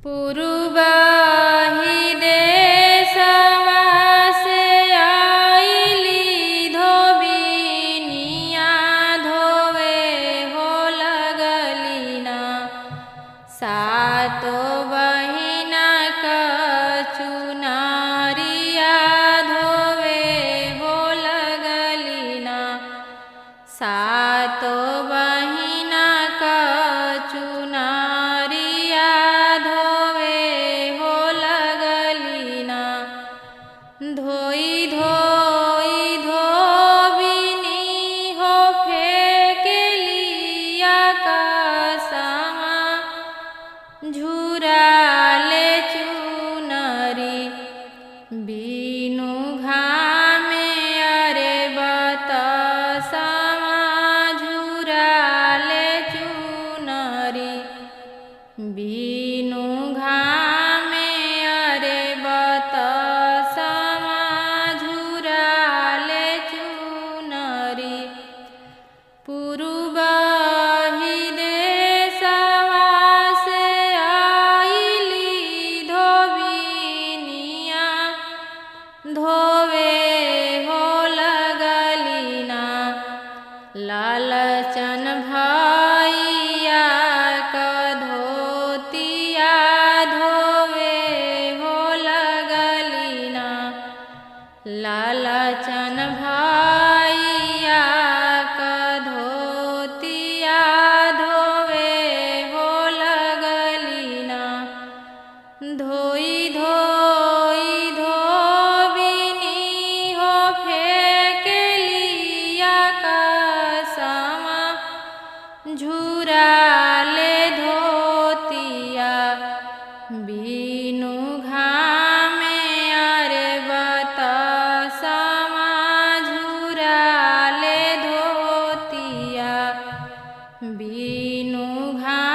पुरुबाही देशवा से आइली धोबिनिया धोवे हो लगलिना। सातो बहिना कचुनारिया धोवे हो लगलिना। सातो बहिना कचुनारिया धोवे हो लगलिना। धोई धोई धोबिनी हो फेंकेलिया कसमा। झुराले चुनरी बीनु घामे अरे बतसमा। झुराले चुनरी बीनु घामे अरे बतसमा। झुराले चुनरी पुरुबाही देशवा से आइली धोबिनिया धोवे हो लगलिना। लालचन भैया का धोतिया धोवे हो लगलिना। लालचन भैया का धोतिया धोवे हो लगलिना। धोई धोई धोबिनी हो फेंकेलिया कसमा। झुराले धोतिया बीनु घामे अरे बतसमा। झुराले धोतिया बीनु घामे